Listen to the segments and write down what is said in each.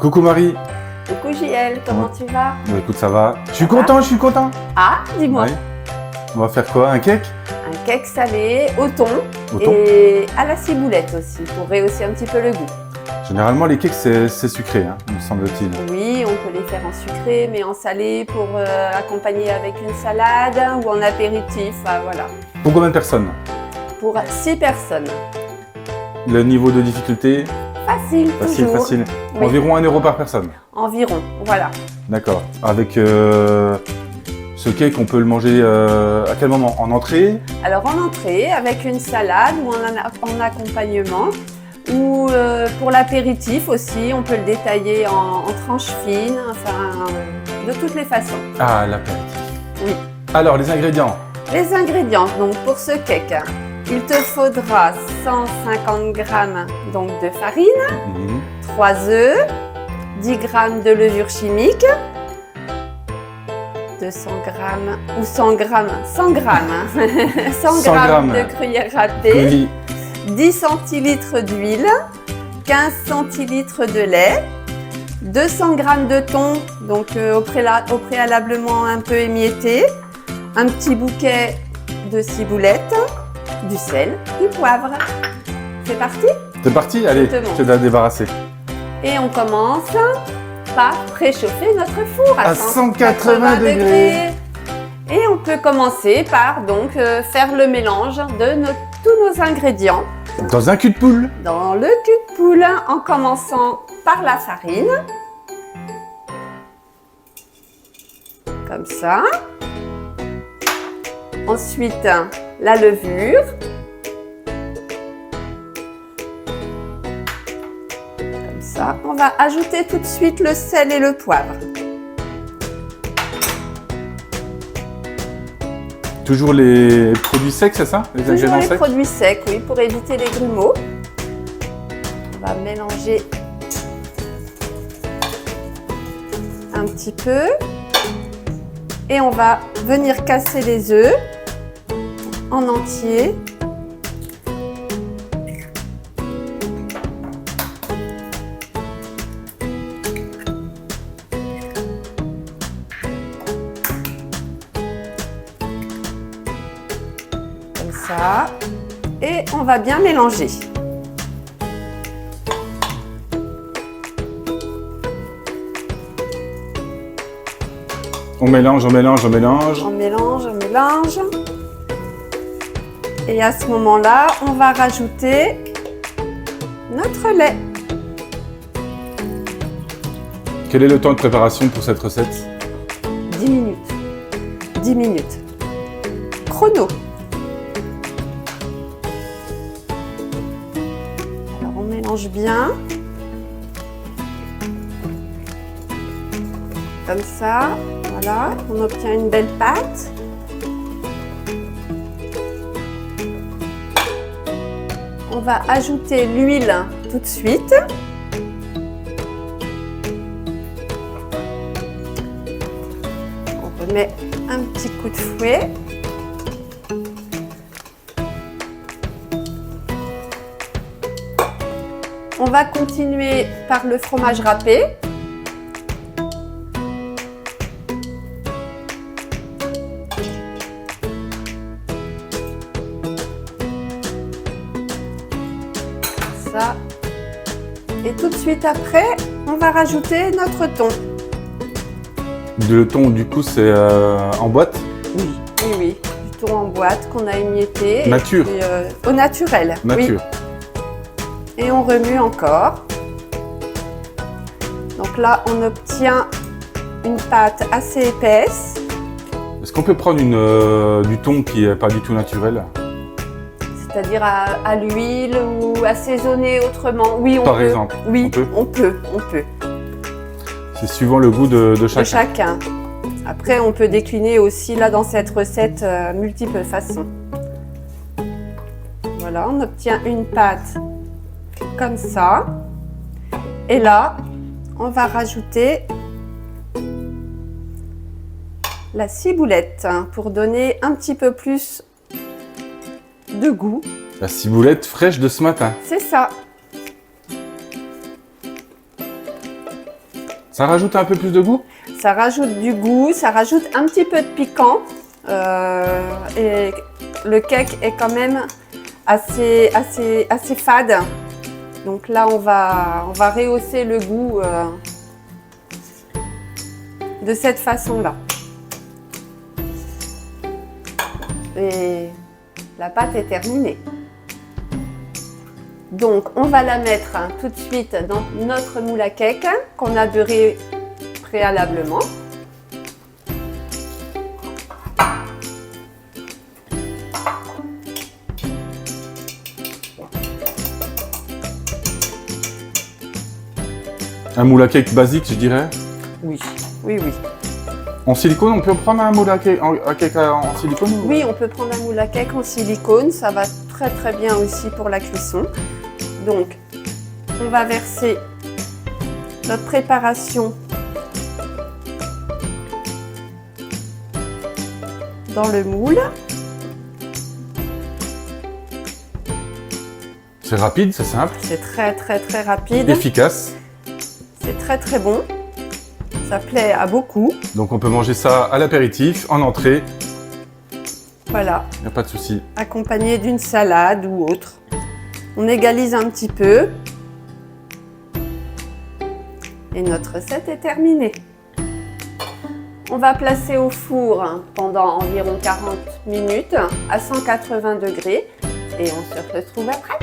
Coucou Marie. Coucou JL, comment tu vas? Bah, écoute, ça va. Je suis content, je suis content. Ah, dis-moi. Ouais. On va faire quoi? Un cake? Un cake salé au thon Au thon. et à la ciboulette aussi, pour rehausser un petit peu le goût. Généralement, les cakes, c'est sucré, hein, me semble-t-il. Oui, on peut les faire en sucré, mais en salé pour accompagner avec une salade ou en apéritif, voilà. Pour combien de personnes? Pour 6 personnes. Le niveau de difficulté? Facile, Facile, toujours. facile. Oui. Environ 1 euro par personne. Environ, voilà. D'accord. Avec ce cake, on peut le manger à quel moment? En entrée? Alors en entrée, avec une salade ou en accompagnement, ou pour l'apéritif aussi, on peut le détailler en tranches fines, enfin de toutes les façons. Ah, l'apéritif. Oui. Alors, les ingrédients? Les ingrédients, donc pour ce cake, il te faudra 150 g donc de farine, 3 œufs, 10 g de levure chimique, 200 g ou 100 g, 100 g, 100 g de gruyère râpée, Oui. 10 centilitres d'huile, 15 centilitres de lait, 200 g de thon, donc au préalablement un peu émietté, un petit bouquet de ciboulette, du sel, du poivre. C'est parti? C'est parti? Allez, Je te montre. je te la débarrasser. Et on commence par préchauffer notre four À 180 degrés. Et on peut commencer par donc faire le mélange de tous nos ingrédients Dans un cul de poule. dans le cul de poule en commençant par la farine. Comme ça. Ensuite, la levure. Comme ça. On va ajouter tout de suite le sel et le poivre. Toujours les produits secs, c'est ça? Les Toujours ingrédients les secs? produits secs, oui, pour éviter les grumeaux. On va mélanger un petit peu. Et on va venir casser les œufs en entier. Comme ça. Et on va bien mélanger. On mélange, on mélange, on mélange. On mélange, on mélange. Et à ce moment-là, on va rajouter notre lait. Quel est le temps de préparation pour cette recette? 10 minutes. 10 minutes. Chrono. Alors on mélange bien. Comme ça. Voilà, on obtient une belle pâte. On va ajouter l'huile tout de suite. On remet un petit coup de fouet. On va continuer par le fromage râpé. Ça. Et tout de suite après, on va rajouter notre thon. Le thon, du coup, c'est en boîte? Oui, oui, oui. Du thon en boîte qu'on a émietté. Nature. Et puis, au naturel. Nature. Oui. Et on remue encore. Donc là, on obtient une pâte assez épaisse. Est-ce qu'on peut prendre du thon qui n'est pas du tout naturel? C'est-à-dire à l'huile ou assaisonner autrement. Oui, on Par peut. exemple, Oui, on peut on peut. C'est suivant le goût de De chacun. chacun. Après, on peut décliner aussi là dans cette recette multiples façons. Voilà, on obtient une pâte comme ça. Et là, on va rajouter la ciboulette pour donner un petit peu plus de goût. La ciboulette fraîche de ce matin. C'est ça. Ça rajoute un peu plus de goût? Ça rajoute du goût, ça rajoute un petit peu de piquant. Et le cake est quand même assez fade. Donc là, on va rehausser le goût de cette façon-là. Et la pâte est terminée. Donc, on va la mettre tout de suite dans notre moule à cake qu'on a beurré préalablement. Un moule à cake basique, je dirais. Oui, oui, oui. En silicone, on peut prendre un moule à cake en silicone? Oui, on peut prendre un moule à cake en silicone, ça va très très bien aussi pour la cuisson. Donc, on va verser notre préparation dans le moule. C'est rapide, c'est simple. C'est très très très rapide. Efficace. C'est très très bon. Ça plaît à beaucoup. Donc on peut manger ça à l'apéritif, en entrée. Voilà. Il n'y a pas de souci. Accompagné d'une salade ou autre. On égalise un petit peu. Et notre recette est terminée. On va placer au four pendant environ 40 minutes à 180 degrés. Et on se retrouve après.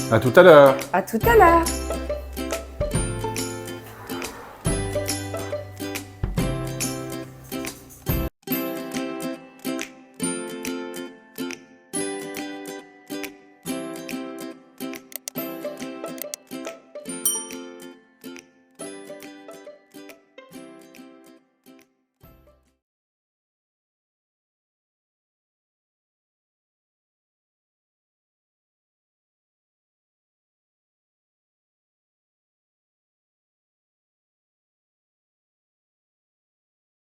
À tout à l'heure. À tout à l'heure.